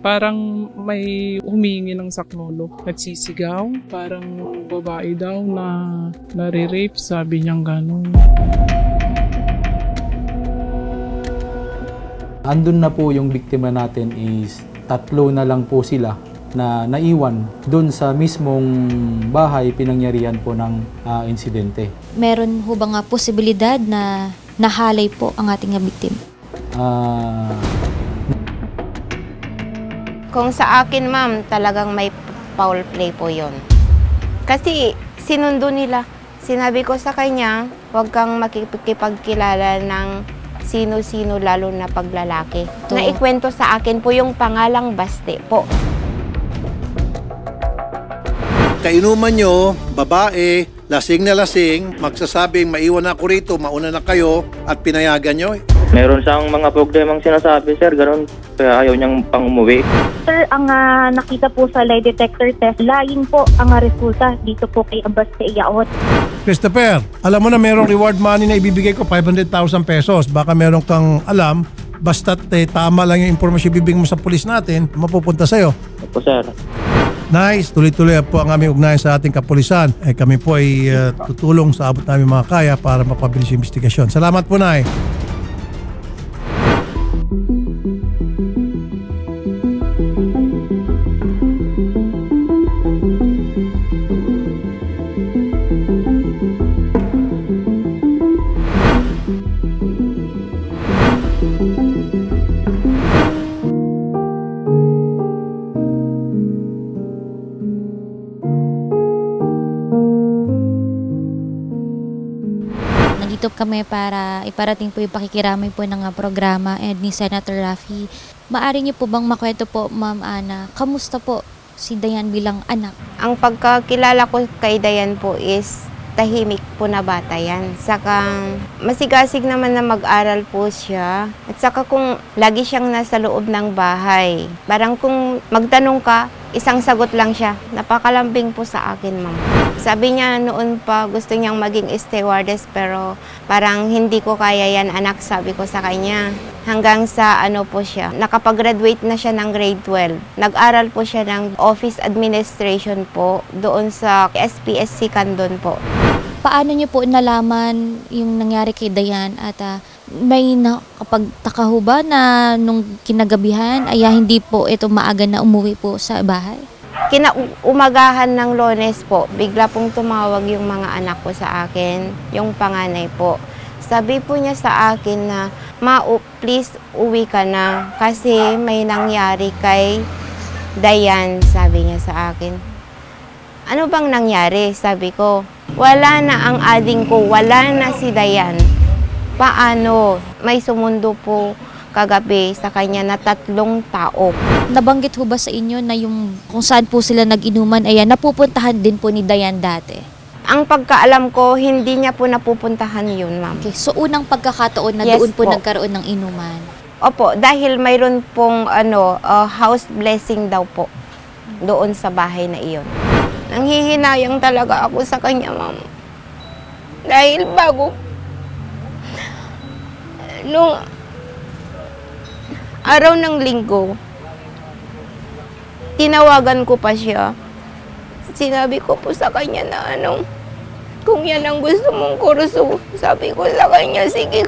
Parang may humingi ng saklolo. Nagsisigaw. Parang babae daw na nare-rape. Sabi niyang gano'n. Andun na po yung biktima natin is 3 na lang po sila na naiwan doon sa mismong bahay pinangyarihan po ng insidente. Meron ho ba nga posibilidad na nahalay po ang ating biktima? Kung sa akin, ma'am, talagang may foul play po yon. Kasi sinundo nila. Sinabi ko sa kanya, huwag kang makikipagkilala ng sino-sino, lalo na paglalaki. Naikwento sa akin po yung pangalang Baste po. Kainuman nyo, babae, lasing na lasing, magsasabing maiwan ako rito, mauna na kayo, at pinayagan nyo. Meron siyang mga problemang sinasabi, sir, gano'n. Kaya ayaw niyang pang umuwi. Sir, ang nakita po sa lie detector test, lying po ang resulta dito po kay Baste Iyaot. Christopher, alam mo na mayroong reward money na ibibigay ko, 500,000 pesos. Baka meron kang alam, basta't tama lang yung informasyon ibibigay mo sa pulis natin, mapupunta sa'yo. Opo, sir. Nice, tuloy-tuloy po ang aming ugnayan sa ating kapulisan. Kami po ay tutulong sa abot namin mga kaya para mapabilis yung investigasyon. Salamat po, Nay. Nandito kami para iparating po yung pakikiramay po ng programa ni Senator Raffy. Maari niyo po bang makwento po, Ma'am Ana, kamusta po si Dayan bilang anak? Ang pagkakilala ko kay Dayan po is tahimik po na bata yan. Saka masigasig naman na mag-aral po siya. At saka kung lagi siyang nasa loob ng bahay, parang kung magtanong ka, isang sagot lang siya. Napakalambing po sa akin, ma'am. Sabi niya noon pa gusto niyang maging stewardess pero parang hindi ko kaya yan, anak, sabi ko sa kanya. Hanggang sa ano po siya, nakapag-graduate na siya ng grade 12. Nag-aral po siya ng office administration po doon sa SPSC Candon po. Paano niyo po nalaman yung nangyari kay Dayan at may nakapagtaka ho ba na nung kinagabihan ay hindi po ito maaga na umuwi po sa bahay? Kinaumagahan ng Lunes po, bigla pong tumawag yung mga anak ko sa akin, yung panganay po. Sabi po niya sa akin na, "Ma, please uwi ka na kasi may nangyari kay Dayan," sabi niya sa akin. "Ano bang nangyari?" Sabi ko, "Wala na ang ading ko, wala na si Dayan." "Paano?" "May sumundo po kagabi sa kanya na 3 tao." Nabanggit ho ba sa inyo na yung kung saan po sila nag-inuman, ayan, napupuntahan din po ni Dayan dati? Ang pagkaalam ko, hindi niya po napupuntahan yun, ma'am. Okay, so unang pagkakataon na Yes doon po po. nagkaroon ng inuman? Opo, dahil mayroon pong house blessing daw po doon sa bahay na iyon. Nanghihinayang talaga ako sa kanya, ma'am. Dahil nung araw ng Linggo, tinawagan ko pa siya. Sinabi ko po sa kanya na kung yan ang gusto mong kurso, sabi ko sa kanya, sige,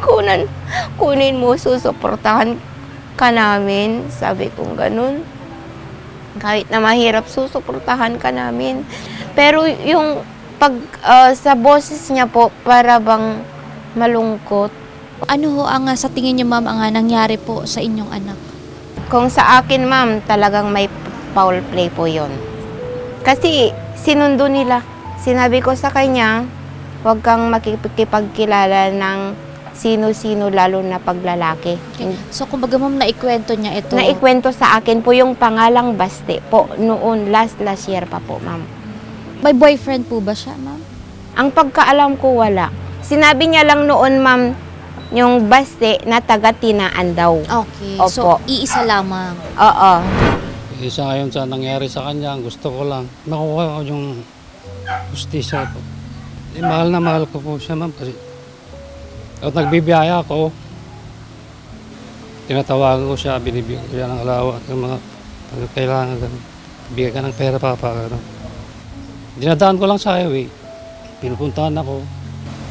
kunin mo, susuportahan ka namin. Sabi ko ganun. Kahit na mahirap, susuportahan ka namin. Pero yung sa boses niya po, para bang malungkot. Ano ho ang sa tingin niyo, ma'am, ang nangyari po sa inyong anak? Kung sa akin, ma'am, talagang may foul play po yon. Kasi sinundo nila. Sinabi ko sa kanya, huwag kang makikipagkilala ng sino-sino, lalo na paglalaki. Okay. So, kumbaga, ma'am, naikwento niya ito? Naikwento sa akin po yung pangalang Baste po noon, last year pa po, ma'am. May boyfriend po ba siya, ma'am? Ang pagkaalam ko, wala. Sinabi niya lang noon, ma'am, yung Baste na taga-Tinaan daw. Okay. Opo. So, iisa lamang? Oo. Isa ngayon sa nangyari sa kanya, gusto ko lang makuha ko yung justisya po. Mahal na mahal ko po siya, ma'am. Kasi at nagbibiyaya ako, tinatawagan ko siya, binibigyan ko siya ng alawa at yung mga Pag kailangan, bigyan ka ng pera ano. Dinadaan ko lang sa highway. Pinupuntahan ako.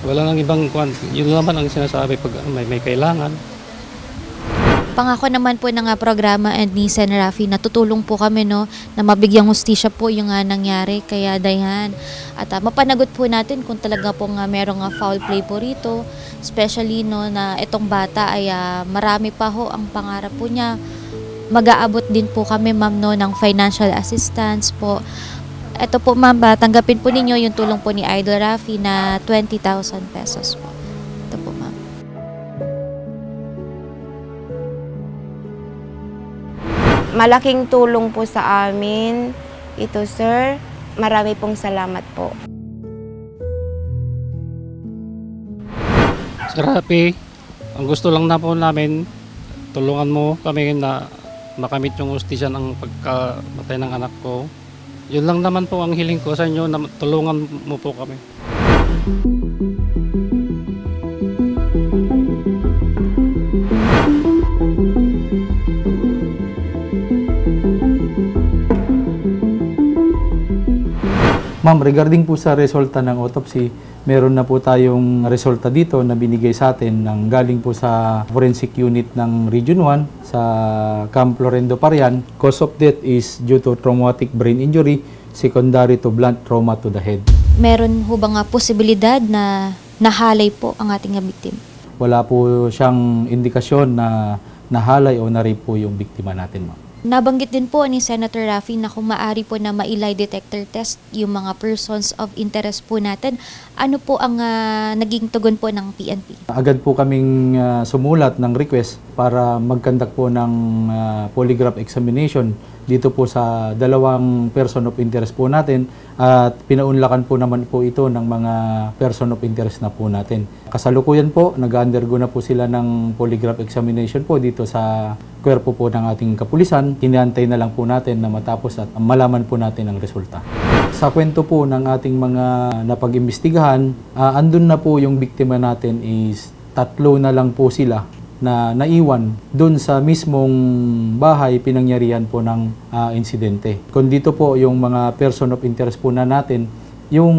Wala nang ibang kwan. Yun naman ang sinasabi pag may kailangan. Pangako naman po ng programa and ni Sen. Rafi na tutulong po kami no, na mabigyang hustisya po yung nangyari kaya Dayan. At mapanagot po natin kung talaga po merong foul play po rito. Especially no, na itong bata ay marami pa ho ang pangarap po niya. Mag-aabot din po kami ma'am no, ng financial assistance po. Ito po ma'am, tanggapin po ninyo yung tulong po ni Idol Rafi na 20,000 pesos po. Ito po ma'am. Malaking tulong po sa amin ito, sir. Marami pong salamat po. Sir Rafi, ang gusto lang na po namin, tulungan mo kami na makamit yung hustisya ng pagkamatay ng anak ko. Yun lang naman po ang hiling ko sa inyo, na tulungan mo po kami. Ma'am, regarding po sa resulta ng autopsy, meron na po tayong resulta dito na binigay sa atin ng galing po sa forensic unit ng Region 1 sa Camp Lorendo Parian. Cause of death is due to traumatic brain injury secondary to blunt trauma to the head. Meron ho bang posibilidad na nahalay po ang ating biktima? Wala po siyang indikasyon na nahalay o na-rape po yung biktima natin, ma'am. Nabanggit din po ni Senator Rafi na kung maaari po na ma-lie detector test yung mga persons of interest po natin. Ano po ang naging tugon po ng PNP? Agad po kaming sumulat ng request para mag-conduct po ng polygraph examination dito po sa dalawang person of interest po natin at pinaunlakan po naman po ito ng mga person of interest na po natin. Kasalukuyan po, nag-undergo na po sila ng polygraph examination po dito sa kwerpo po ng ating kapulisan. Hinihantay na lang po natin na matapos at malaman po natin ang resulta. Sa kwento po ng ating mga napag-imbestigahan, andun na po yung biktima natin is 3 na lang po sila na naiwan doon sa mismong bahay pinangyarihan po ng insidente. Kung dito po yung mga person of interest po na natin, yung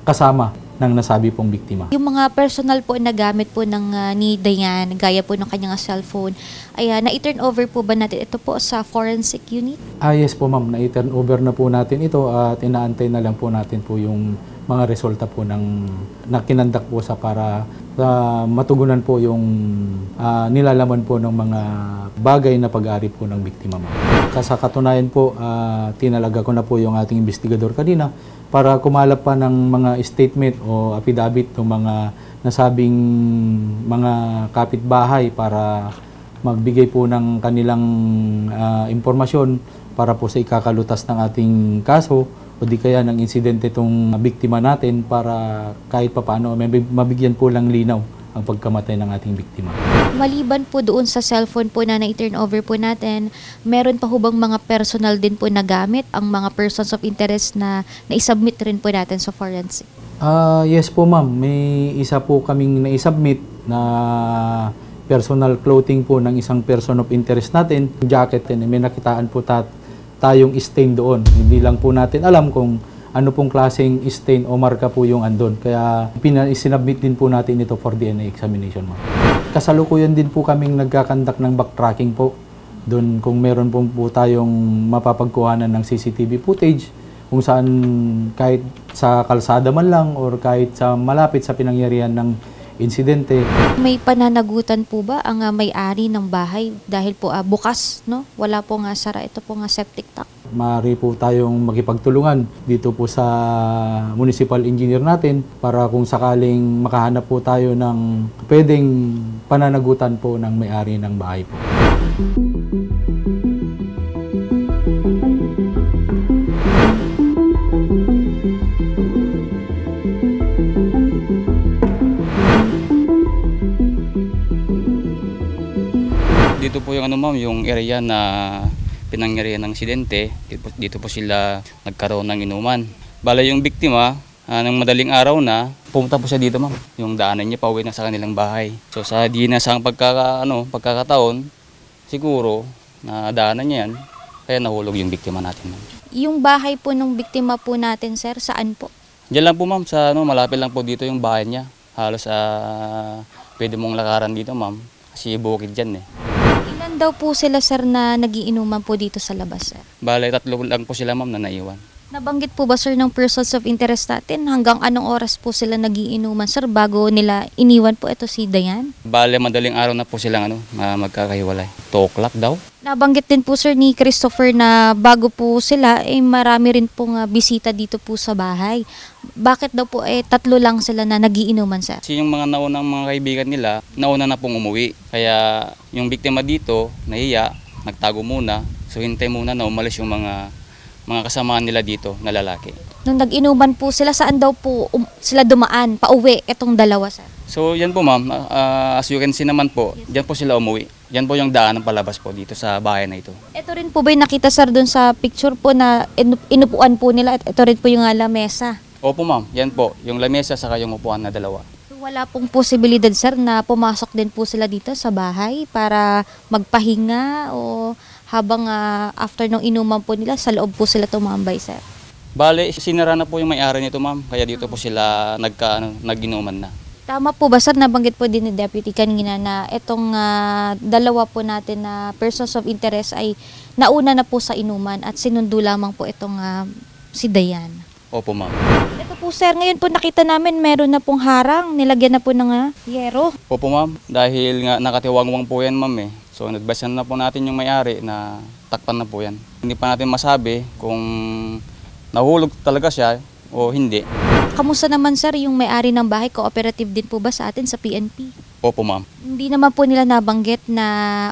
kasama ng nasabi pong biktima. Yung mga personal po na gamit po ng ni Dayan, gaya po ng kanyang cellphone, ay na-turn over po ba natin ito po sa forensic unit? Yes po ma'am, na-turn over na po natin ito at inaantay na lang po natin po yung mga resulta po ng nakinandak po sa para matugunan po yung nilalaman po ng mga bagay na pag-aari po ng biktima ma'am. Sa katunayan po, tinalaga ko na po yung ating investigador kanina para kumalap pa ng mga statement o affidavit ng mga nasabing mga kapitbahay para magbigay po ng kanilang impormasyon para po sa ikakalutas ng ating kaso o di kaya ng insidente itong biktima natin para kahit papaano mabigyan po lang linaw ang pagkamatay ng ating biktima. Maliban po doon sa cellphone po na na-turn over po natin, meron pa ho bang mga personal din po na gamit ang mga persons of interest na na-submit rin po natin sa forensic? Yes po ma'am, may isa po kaming na-submit na personal clothing po ng isang person of interest natin. Jacket din, may nakitaan po tayong stain doon. Hindi lang po natin alam kung ano pong klaseng stain o marka po yung andon. Kaya sinubmit din po natin ito for DNA examination, ma'am. Kasalukuyan din po kaming nagkakandak ng backtracking po. Doon kung meron po tayong mapapagkuhanan ng CCTV footage kung saan kahit sa kalsada man lang or kahit sa malapit sa pinangyarihan ng insidente. May pananagutan po ba ang may-ari ng bahay dahil po bukas, no? Wala po nga sara, ito po nga septic tank. Maaari po tayong makipagtulungan dito po sa municipal engineer natin para kung sakaling makahanap po tayo ng pwedeng pananagutan po ng may-ari ng bahay po. Dito po yung ma'am, yung area na pinangyarihan ng insidente, dito po sila nagkaroon ng inuman. Bala yung biktima, ng madaling araw na, pumunta po siya dito ma'am. Yung daanan niya pauwi na sa kanilang bahay. So sa di na sa pagkakataon, siguro na daanan niya yan, Kaya nahulog yung biktima natin, ma'am. Yung bahay po ng biktima po natin, sir, saan po? Diyan lang po, ma'am, sa malapit lang po dito yung bahay niya. Halos pwede mong lakaran dito, ma'am. Kasi bukid dyan eh. Ilan daw po sila, sir, na nagiinuman po dito sa labas, sir? Bale, 3 lang po sila, ma'am, na naiwan. Nabanggit po ba, sir, ng persons of interest natin hanggang anong oras po sila nagiinuman, sir, bago nila iniwan po ito si Dayan? Bale, madaling araw na po silang magkakahiwalay. 2 o'clock daw. Nabanggit din po, sir, ni Christopher na bago po sila, marami rin pong bisita dito po sa bahay. Bakit daw po 3 lang sila na nagiinuman, sir? Kasi yung mga naunang mga kaibigan nila, nauna na pong umuwi. Kaya yung biktima dito, nahiya, nagtago muna. So hintay muna na umalis yung mga kasamaan nila dito na lalaki. Nung nag-inuman po sila, saan daw po sila dumaan, pauwi, itong dalawa, sir? So yan po, ma'am, as you can see naman po, diyan po sila umuwi. Yan po yung daan ng palabas po dito sa bahay na ito. Ito rin po ba yung nakita, sir, dun sa picture po na inupuan po nila at ito rin po yung lamesa? Opo, ma'am, yan po, yung lamesa saka yung upuan na dalawa. So, wala pong posibilidad, sir, na pumasok din po sila dito sa bahay para magpahinga o habang after nung inuman po nila, sa loob po sila tumambay, sir? Bale, sinara na po yung may-ari nito, ma'am, kaya dito po sila nag-inuman na. Tama po ba, sir, nabanggit po din ni Deputy kanina na itong dalawa po natin na persons of interest ay nauna na po sa inuman at sinundo lamang po itong si Dayan? Opo, ma'am. Ito po, sir, ngayon po nakita namin meron na pong harang, nilagyan na po ng yero. Opo, ma'am, dahil nga nakatiwangwang po yan, ma'am eh. So nagbasan na po natin yung may-ari na takpan na po yan. Hindi pa natin masabi kung nahulog talaga siya o hindi. Kamusta naman, sir, yung may-ari ng bahay? Cooperative din po ba sa atin sa PNP? Opo, ma'am. Hindi naman po nila nabanggit na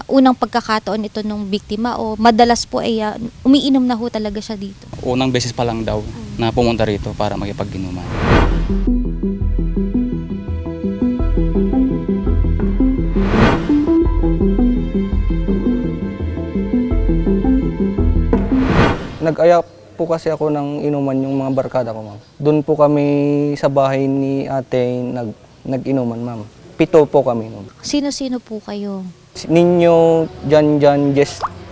unang pagkakataon ito nung biktima o madalas po ay umiinom na ho talaga siya dito? Unang beses pa lang daw na pumunta rito para makipag-inuman. Nag-aya po kasi ako ng inuman yung mga barkada ko, ma'am. Doon po kami sa bahay ni ate nag-inuman, ma'am. 7 po kami, ma'am. Sino-sino po kayo? Ninyo, Jan,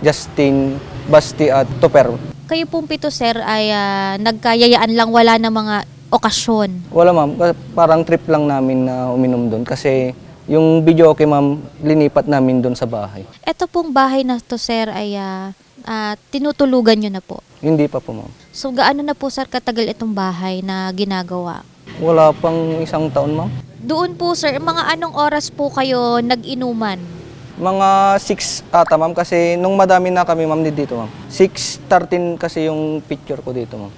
Justin, Basti at Topper. Kayo pong 7, sir, ay nagkayayaan lang, wala na mga okasyon? Wala, ma'am. Parang trip lang namin na uminom doon kasi yung video okay, ma'am, linipat namin doon sa bahay. Ito pong bahay na to, sir, ay tinutulugan nyo na po? Hindi pa po, ma'am. So, gaano na po, sir, katagal itong bahay na ginagawa? Wala pang 1 taon, ma'am. Doon po, sir, mga anong oras po kayo nag-inuman? Mga 6 ata, ma'am, kasi nung madami na kami, ma'am, dito, ma'am. 6:13 kasi yung picture ko dito, ma'am.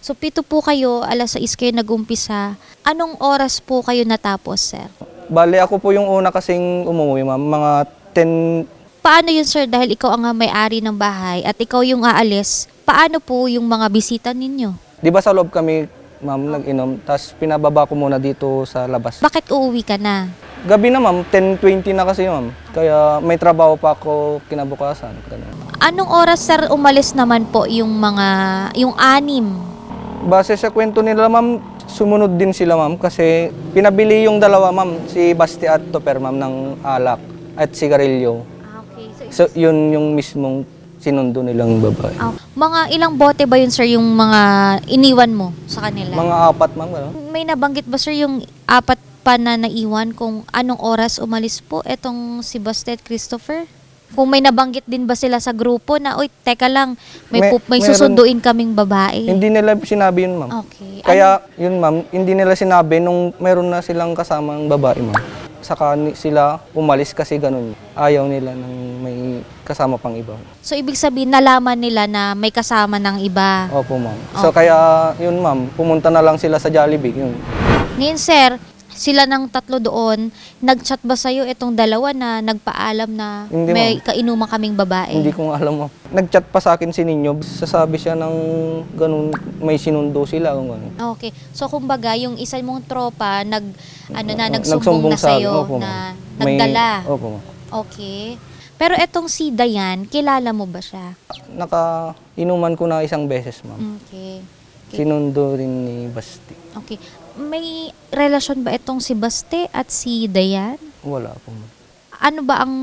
So, 7 po kayo, 6:00 kayo nag-umpisa. Anong oras po kayo natapos, sir? Bale, ako po yung una kasing umuwi, ma'am. Mga 10... Paano yun, sir, dahil ikaw ang may-ari ng bahay at ikaw yung aalis, paano po yung mga bisita ninyo? Di ba sa loob kami, ma'am, nag-inom, tapos pinababa ko muna dito sa labas. Bakit uuwi ka na? Gabi na, ma'am, 10:20 na kasi, ma'am. Kaya may trabaho pa ako kinabukasan. Ganun. Anong oras, sir, umalis naman po yung 6? Base sa kwento nila, ma'am, sumunod din sila, ma'am, kasi pinabili yung dalawa, ma'am, si Basti at Topper, ma'am, ng alak at sigarilyo. So, yun yung mismong sinundo nilang babae. Mga ilang bote ba yun, sir, yung mga iniwan mo sa kanila? Mga 4, ma'am. Ano? May nabanggit ba, sir, yung 4 pa na naiwan kung anong oras umalis po etong si Basti at Christopher? Kung may nabanggit din ba sila sa grupo na, oy, teka lang, may susunduin kaming babae? Hindi nila sinabi yun, ma'am. Okay. Kaya, yun, ma'am, hindi nila sinabi nung meron na silang kasamang babae, ma'am. Saka sila umalis kasi ganun. Ayaw nila ng may kasama pang iba. So, ibig sabihin, nalaman nila na may kasama ng iba? Opo, ma'am. So, kaya, yun, ma'am, pumunta na lang sila sa Jollibee. Yun. Ngayon, sir, sila ng 3 doon, nag-chat ba sa'yo itong dalawa na nagpaalam na hindi, may kainuman kaming babae? Hindi ko nga alam, ma'am. Nag-chat pa sa akin si Ninyo, sasabi siya ng ganun, may sinundo sila. Ganun. Okay. So, kumbaga, yung isa mong tropa, nagsumbong na sa'yo, opo, na nagdala? Opo, ma'am. Okay. Pero etong si Dayan, kilala mo ba siya? Naka-inuman ko na 1 beses, ma'am. Okay. Sinundo rin ni Basti. Okay. May relasyon ba itong si Basti at si Dayan? Wala po, ma'am. Ano ba ang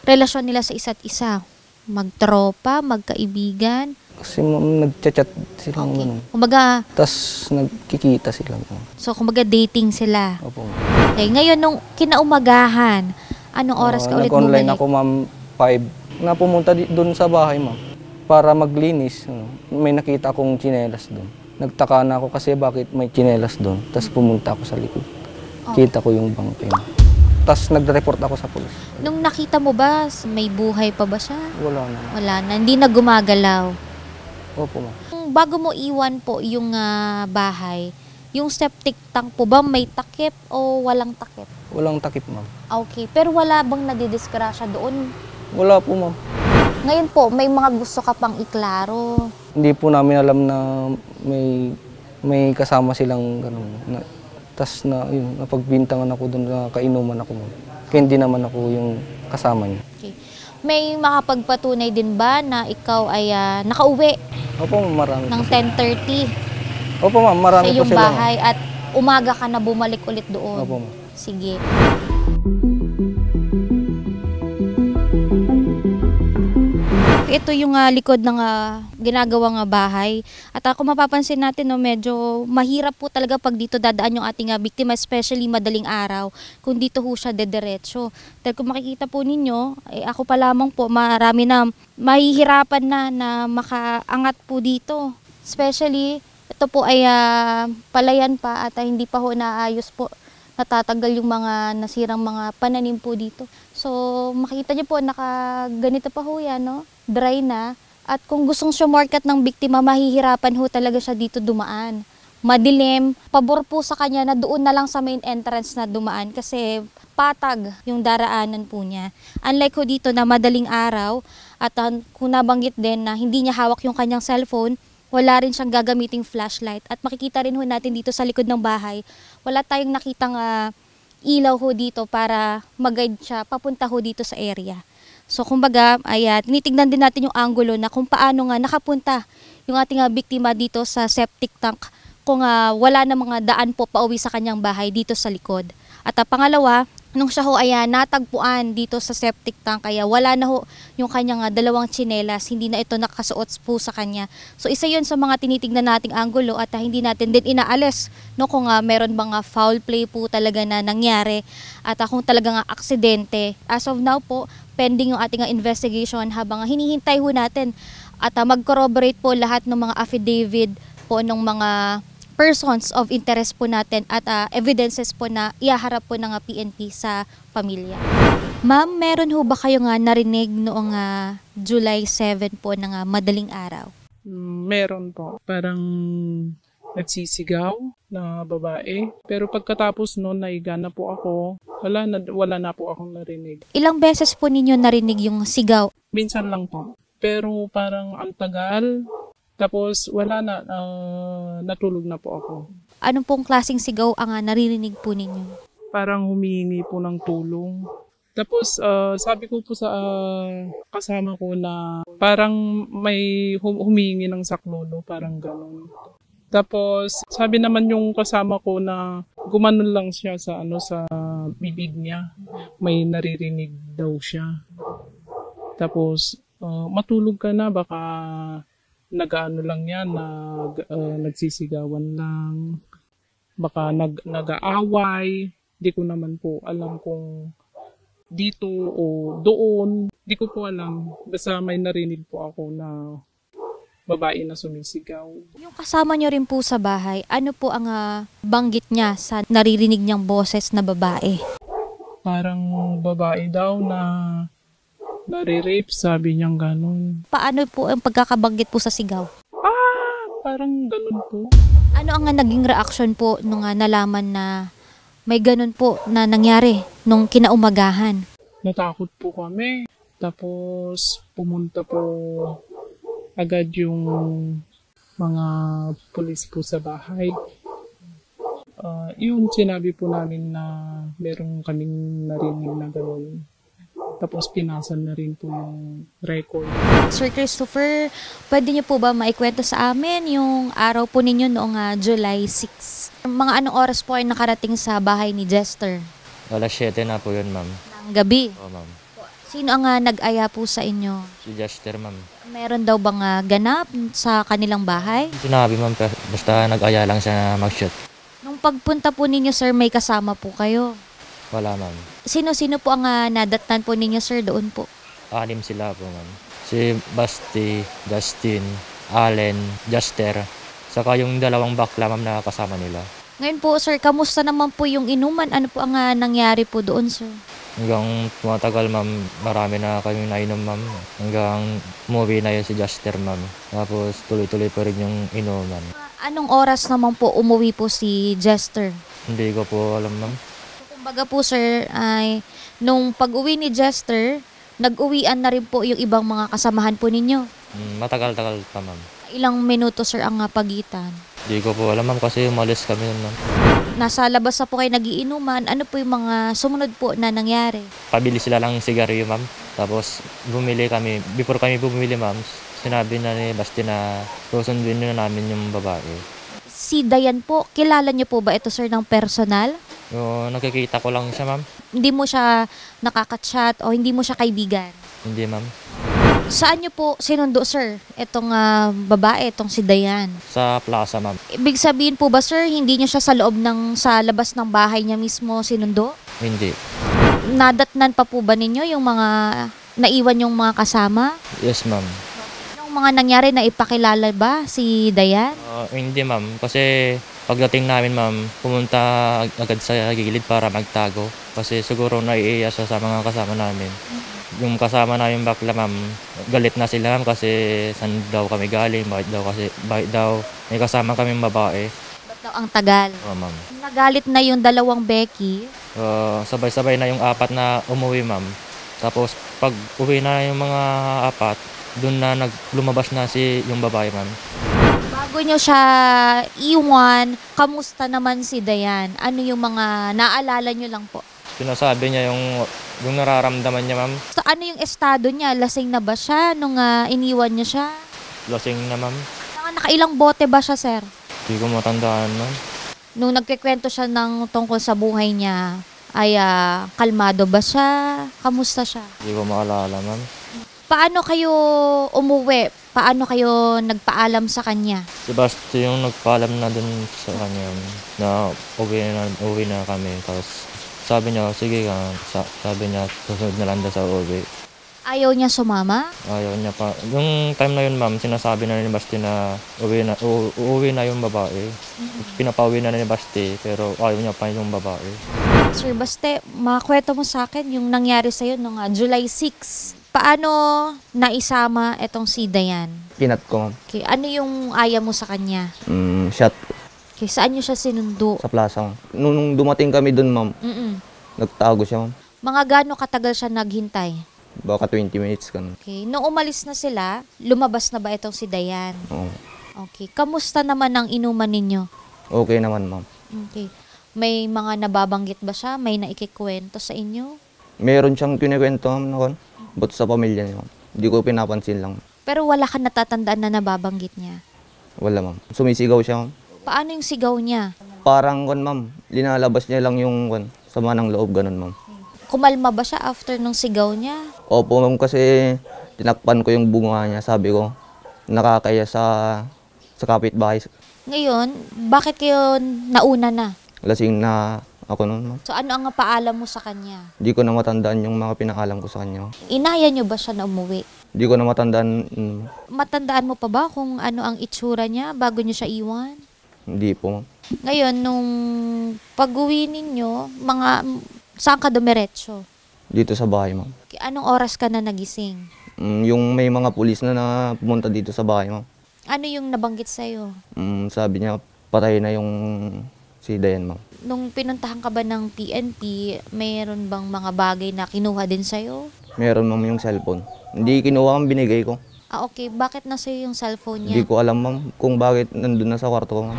relasyon nila sa isa't isa? Magtropa, magkaibigan? Kasi ma'am, nagchat-chat sila ng ganun. Kumbaga, Tapos nagkikita sila. Ma'am. so kumbaga dating sila. Opo. Okay, ngayon nung kinaumagahan, anong oras ka ulit Nag-online bumalik? ako ma'am 5. Na pumunta doon sa bahay ma'am para maglinis. May nakita akong tsinelas doon. Nagtaka na ako kasi bakit may tsinelas doon. Tapos pumunta ako sa likod. Kita ko yung bangkay. Tapos nagre-report ako sa pulis. Nung nakita mo ba, may buhay pa ba siya? Wala na. Wala na, hindi na gumagalaw. Opo ma'am. Bago mo iwan po yung bahay, yung septic tank po ba may takip o walang takip? Walang takip ma'am. Okay, pero wala bang nadidisgrasya doon? Wala po ma'am. Ngayon po, may mga gusto ka pang iklaro. Hindi po namin alam na may kasama silang gano'n. Tapos yun, napagbintangan ako doon na kainuman ako ma'am. Kaya hindi naman ako yung kasama niya. Okay. May makapagpatunay din ba na ikaw ay nakauwi Opo, marami ng po sila. 10:30 Opo ma'am, marami sa po iyong sila. bahay at umaga ka na bumalik ulit doon? Opo ma'am. Sige. Ito yung likod ng ginagawang bahay. At kung mapapansin natin, no, medyo mahirap po talaga pag dito dadaan yung ating biktima, especially madaling araw, kung dito ho siya dediretso. Dahil kung makikita po ninyo, ako pa lamang po, marami na mahihirapan na makaangat po dito. Especially, ito po ay palayan pa at hindi pa ho naayos po. Natatagal yung mga nasirang mga pananim po dito. So, makita niyo po, nakaganito pa ho yan, no? Dry na. At kung gustong sumortcut ng biktima, mahihirapan ho talaga siya dito dumaan. Madilim, pabor po sa kanya na doon na lang sa main entrance na dumaan kasi patag yung daraanan po niya. Unlike ho dito na madaling araw at kung nabanggit din na hindi niya hawak yung kanyang cellphone, wala rin siyang gagamiting flashlight. At makikita rin ho natin dito sa likod ng bahay, wala tayong nakitang ilaw ho dito para mag-guide siya papunta ho dito sa area. So kumbaga, tinitignan din natin yung angulo na kung paano nga nakapunta yung ating biktima dito sa septic tank kung wala na mga daan po pauwi sa kanyang bahay dito sa likod. At pangalawa, nung siya ho ay natagpuan dito sa septic tank, kaya wala na ho yung kanyang dalawang tsinelas, hindi na ito nakasuot po sa kanya. So isa yun sa mga tinitignan nating angulo at hindi natin din inaalis no, kung meron bang foul play po talaga na nangyari at kung talagang aksidente. As of now po, pending yung ating investigation habang hinihintay ho natin at mag-corroborate po lahat ng mga affidavit po ng mga persons of interest po natin at evidences po na ihaharap po ng PNP sa pamilya. Ma'am, meron ho ba kayo narinig noong July 7 po ng madaling araw? Meron po. Parang nagsisigaw na babae. Pero pagkatapos noon, naiga na po ako. Wala na po akong narinig. Ilang beses po ninyo narinig yung sigaw? Minsan lang po. Pero parang ang tagal. Tapos wala na, natulog na po ako. Anong pong klaseng sigaw ang naririnig po ninyo? Parang humihingi po ng tulong. Tapos sabi ko po sa kasama ko na parang may humihingi ng saklolo, parang gano'n. Tapos sabi naman yung kasama ko na gumanon lang siya sa sa bibig niya. May naririnig daw siya. Tapos matulog ka na, baka nag-ano lang yan, nagsisigawan lang, baka nag-aaway, di ko naman po alam kung dito o doon, di ko po alam, basta may narinig po ako na babae na sumisigaw. Yung kasama nyo rin po sa bahay, ano po ang banggit niya sa naririnig niyang boses na babae? Parang babae daw na nare-rape, sabi niyang ganun. Paano po ang pagkakabanggit po sa sigaw? Parang ganun po. Ano ang naging reaksyon po nung nalaman na may ganun po na nangyari nung kinaumagahan? Natakot po kami. Tapos pumunta po agad yung mga pulis po sa bahay. Yung sinabi po namin na meron kaming narinig na ganun. Tapos pinasan na rin po yung record. Sir Christopher, pwede niyo po ba maikwento sa amin yung araw po ninyo noong July 6? Mga anong oras po ay nakarating sa bahay ni Jester? Alas 7 na po yun, ma'am. Ng gabi? Oo, ma'am. Sino ang nag-aya po sa inyo? Si Jester, ma'am. Meron daw bang ganap sa kanilang bahay? Sinabi, ma'am, basta nag-aya lang siya na mag-shoot. Nung pagpunta po ninyo, sir, may kasama po kayo? Wala, ma'am. Sino-sino po ang nadatnan po ninyo, sir, doon po? 6 sila po, ma'am. Si Basti, Justin, Allen, Jester, saka yung 2 bakla, ma'am, na kasama nila. Ngayon po, sir, kamusta naman po yung inuman? Ano po ang nangyari po doon, sir? Hanggang tumatagal, ma'am, marami na kami nainom, ma'am. Hanggang umuwi na yun si Jester, ma'am. Tapos tuloy-tuloy pa rin yung inuman. Anong oras naman po umuwi po si Jester? Hindi ko po alam, ma'am. Kumbaga po, sir, ay nung pag-uwi ni Jester, nag-uwian na rin po yung ibang mga kasamahan po ninyo? Matagal-tagal pa, ma'am. Ilang minuto, sir, ang pagitan? Hindi ko po alam, ma'am, kasi umalis kami nun, ma'am. Nasa labas na po kayo nagiinuman. Ano po yung mga sumunod po na nangyari? Pabili sila lang sigarilyo, ma'am. Tapos bumili kami. Before kami bumili, ma'am, sinabi na ni Basti na susundin na namin yung babae. Si Dayan po, kilala niyo po ba ito, sir, ng personal? Nakikita ko lang siya, ma'am. Hindi mo siya nakaka-chat o hindi mo siya kaibigan? Hindi, ma'am. Saan niyo po sinundo, sir, itong babae, itong si Dayan? Sa plaza, ma'am. Ibig sabihin po ba, sir, hindi niyo siya sa labas ng bahay niya mismo sinundo? Hindi. Nadatnan pa po ba ninyo yung mga naiwan yung mga kasama? Yes, ma'am. Yung mga nangyari na ipakilala ba si Dayan? Hindi, ma'am. Kasi pagdating namin, ma'am, pumunta agad sa gilid para magtago. Kasi siguro naiiya siya sa mga kasama namin. Yung kasama namin bakla, ma'am, galit na sila, ma'am, kasi saan daw kami galing, bakit daw may kasama kaming babae. Ba't daw ang tagal? Oo, ma'am. Nagalit na yung 2 Becky? Sabay-sabay na yung 4 na umuwi, ma'am. Tapos pag uwi na yung mga 4, doon na lumabas na yung babae, ma'am. Bago nyo siya iwan, kamusta naman si Dayan? Ano yung mga naalala nyo lang po? Sinasabi niya yung nararamdaman niya, ma'am. So, ano yung estado niya? Lasing na ba siya nung iniwan niya siya? Lasing na, ma'am. Nakailang bote ba siya, sir? Hindi ko matandaan, ma'am. Nung nagkikwento siya ng tungkol sa buhay niya, ay kalmado ba siya? Kamusta siya? Hindi ko maalala, ma'am. Paano kayo umuwi? Paano kayo nagpaalam sa kanya? Si Basti yung nagpaalam na dun sa kanya na uwi na kami. Tapos sabi niya, sige ka. Sabi niya, susunod na lang sa uwi. Ayaw niya sumama? Ayaw niya pa. Yung time na yun, ma'am, sinasabi na ni Basti na uuwi na yung babae. Pinapauwi na ni Basti, pero ayaw niya pa yung babae. Sir Basti, makwento mo sa akin yung nangyari sa'yo noong July 6. Paano naisama itong si Dayan? Pinat ko, ma'am. Okay. Ano yung ayaw mo sa kanya? Shot. Okay. Saan niyo siya sinundo? Sa plaza, ma'am. Nung dumating kami dun, ma'am, nagtago siya, ma'am. Mga gaano katagal siya naghintay? Baka 20 minutes ka. Okay. Nung umalis na sila, lumabas na ba itong si Dayan? Oo. Okay. Kamusta naman ang inuman ninyo? Okay naman, ma'am. Okay. May mga nababanggit ba siya? May naikikwento sa inyo? Meron siyang kinikwento, ma'am, but sa pamilya niya, ma'am. Hindi ko pinapansin lang. Pero wala ka natatandaan na nababanggit niya? Wala, ma'am. Sumisigaw siya, ma'am. Paano yung sigaw niya? Parang, ma'am, linalabas niya lang yung sama ng loob, ganun, ma'am. Kumalma ba siya after nung sigaw niya? Opo, ma'am, kasi tinakpan ko yung bunga niya. Sabi ko, nakakaya sa kapitbahay. Ngayon, bakit kayo nauna na? Lasing na ako noon, ma'am. So ano ang paalam mo sa kanya? Hindi ko na matandaan yung mga pinaalam ko sa kanya. Inaya niyo ba siya na umuwi? Hindi ko na matandaan. Matandaan mo pa ba kung ano ang itsura niya bago niyo siya iwan? Hindi po, ma'am. Ngayon, nung pag-uwi ninyo, saan ka dumiretso? Dito sa bahay, ma'am. Anong oras ka na nagising? Yung may mga pulis na pumunta dito sa bahay, ma'am. Ano yung nabanggit sa'yo? Sabi niya, patay na yung si Dayan, ma'am. Nung pinuntahan ka ba ng PNP, mayroon bang mga bagay na kinuha din sa'yo? Meron, ma'am, yung cellphone. Hindi kinuha, ma'am, binigay ko. Okay. Bakit na sa'yo yung cellphone niya? Hindi ko alam, ma'am, kung bakit nandun na sa kwarto ko, ma'am.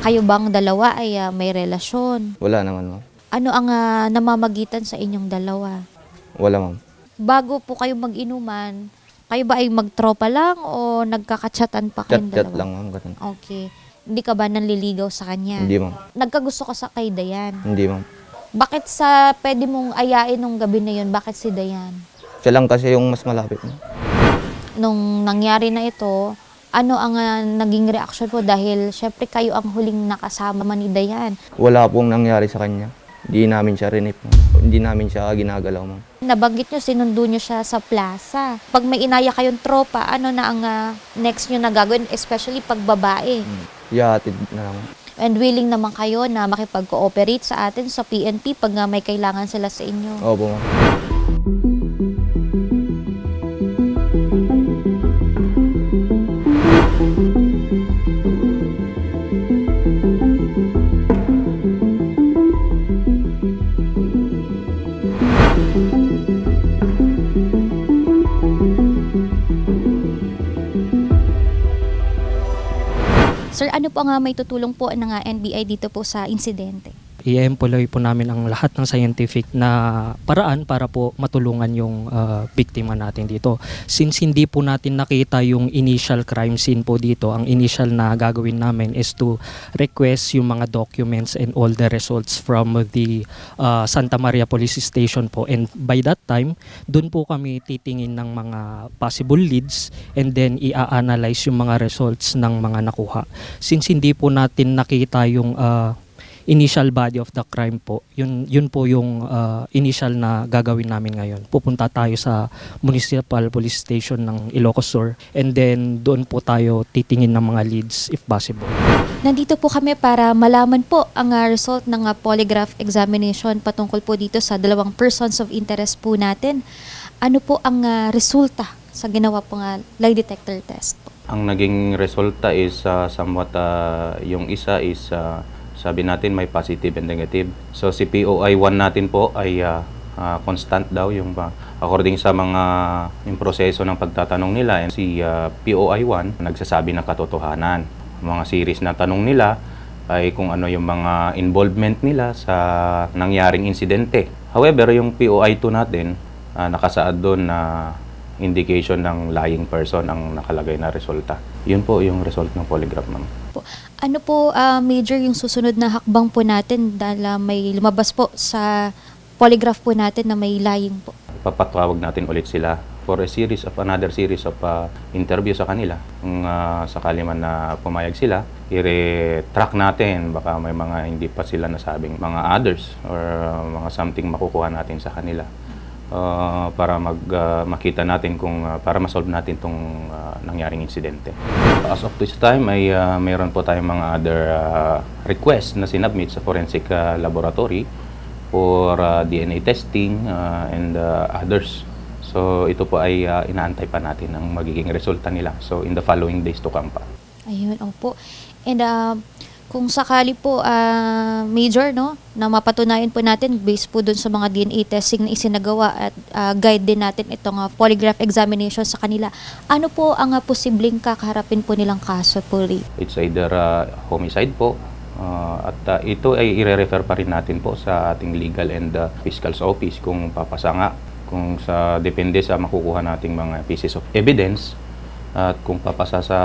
Kayo bang dalawa ay may relasyon? Wala naman, ma'am. Ano ang namamagitan sa inyong dalawa? Wala, ma'am. Bago po kayo mag-inuman, kayo ba ay magtropa lang o nagkakachatan pa kayong Chat dalawa? lang, ma'am. Ganun. Okay. Hindi ka ba nanliligaw sa kanya? Hindi, ma'am. Nagkagusto ka sa kay Dayan? Hindi, ma'am. Bakit pwede mong ayain nung gabi na yun? Bakit si Dayan? Siya lang kasi yung mas malapit. Nung nangyari na ito, ano ang naging reaksyon po? Dahil syempre kayo ang huling nakasama ni Dayan. Wala pong nangyari sa kanya. Hindi namin siya rinip. Hindi namin siya ginagalaw, ma'am. Nabanggit nyo, sinundo nyo siya sa plaza. Pag may inaya kayong tropa, ano na ang next nyo na gagawin? Especially pag babae. Yatid na lang. And willing naman kayo na makipag-cooperate sa atin sa PNP pag may kailangan sila sa inyo. Opo, ma'am. Sir, ano po nga may tutulong po ng NBI dito po sa insidente? I-employ po namin ang lahat ng scientific na paraan para po matulungan yung biktima natin dito. Since hindi po natin nakita yung initial crime scene po dito, ang initial na gagawin namin is to request yung mga documents and all the results from the Santa Maria Police Station po. And by that time, dun po kami titingin ng mga possible leads and then i-analyze yung mga results ng mga nakuha. Since hindi po natin nakita yung initial body of the crime po, yun po yung initial na gagawin namin ngayon. Pupunta tayo sa Municipal Police Station ng Ilocos Sur and then doon po tayo titingin ng mga leads if possible. Nandito po kami para malaman po ang result ng polygraph examination patungkol po dito sa dalawang persons of interest po natin. Ano po ang resulta sa ginawa po lie detector test po? Ang naging resulta is somewhat yung isa is sabi natin may positive and negative. So si POI-1 natin po ay constant daw yung according sa mga yung proseso ng pagtatanong nila. And si POI-1 nagsasabi ng katotohanan. Mga series na tanong nila ay kung ano yung mga involvement nila sa nangyaring insidente. However, yung POI-2 natin nakasaad doon na indication ng lying person ang nakalagay na resulta. Yun po yung result ng polygraph, ma'am. Ano po, Major, yung susunod na hakbang po natin dahil may lumabas po sa polygraph po natin na may lying po? Papatawag natin ulit sila for another series of interview sa kanila. Kung sakali man na pumayag sila, i-track natin. Baka may mga hindi pa sila nasabing mga others or mga something makukuha natin sa kanila. Para makita natin para ma-solve natin itong nangyaring insidente. As of this time ay mayroon po tayong mga other request na sinubmit sa forensic laboratory for DNA testing and others. So ito po ay inaantay pa natin ang magiging resulta nila. So in the following days to come pa. Ayun, opo. And kung sakali po, Major, no, na mapatunayan po natin based po dun sa mga DNA testing na isinagawa at guide din natin itong polygraph examination sa kanila, ano po ang posibleng kakaharapin po nilang kaso po? It's either homicide po at ito ay i-refer pa rin natin po sa ating legal and fiscal's office kung papasa nga, kung depende sa makukuha nating mga pieces of evidence at kung papasa sa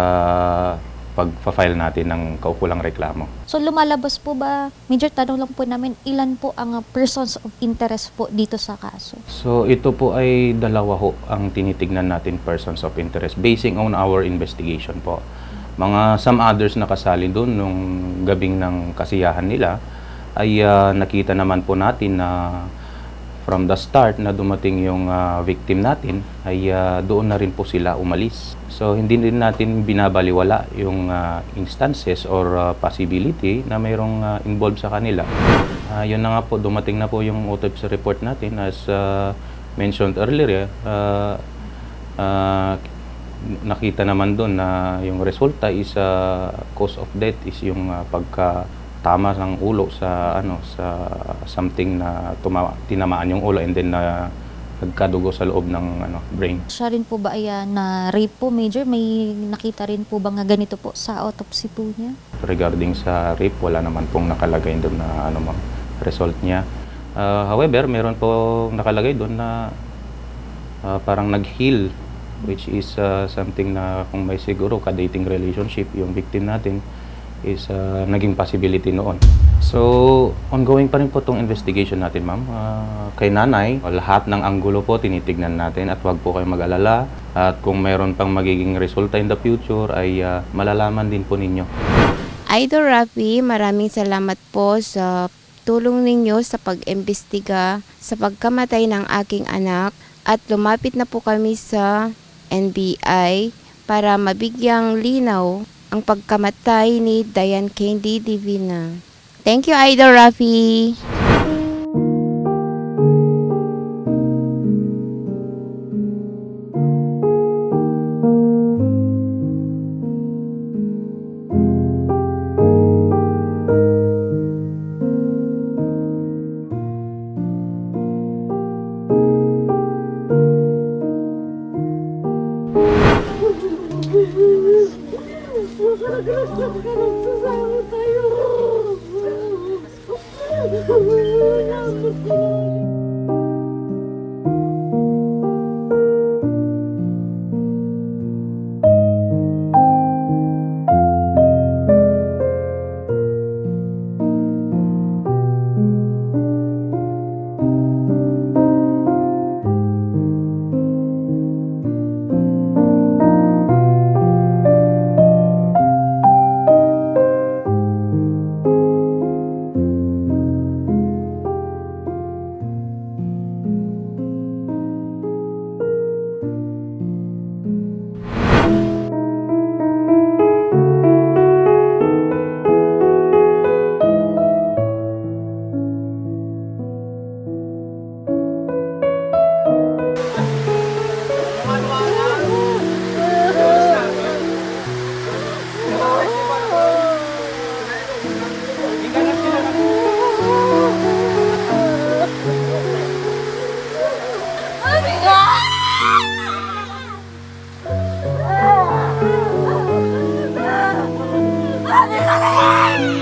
pag-file natin ng kaukulang reklamo. So lumalabas po ba, Major, tanong lang po namin, ilan po ang persons of interest po dito sa kaso? So ito po ay dalawa ho ang tinitignan natin persons of interest basing on our investigation po. Some others na kasali doon nung gabing ng kasiyahan nila ay nakita naman po natin na from the start na dumating yung victim natin ay doon na rin po sila umalis. So hindi din natin binabaliwala yung instances or possibility na mayroong involved sa kanila. Yun na nga po, dumating na po yung autopsy report natin as mentioned earlier. Nakita naman doon na yung resulta is cause of death is yung pagkatama ng ulo sa something na tinamaan yung ulo and then nagkadugo sa loob ng brain. Siya rin po ba ay na rape po, Major? May nakita rin po ba nga ganito po sa autopsy po niya? Regarding sa rape, wala naman pong nakalagay doon na result niya. However, meron po nakalagay doon na parang nag-heal, which is something na kung may siguro ka-dating relationship yung victim natin, is naging possibility noon. So, ongoing pa rin po itong investigation natin, ma'am. Kay nanay, lahat ng anggulo po tinitignan natin at huwag po kayong mag-alala. At kung mayroon pang magiging resulta in the future, ay malalaman din po ninyo. Idol Rafi, maraming salamat po sa tulong ninyo sa pag-imbestiga sa pagkamatay ng aking anak at lumapit na po kami sa NBI para mabigyang linaw ang pagkamatay ni Diane Candy Divina. Thank you, Idol Rafi! Ate!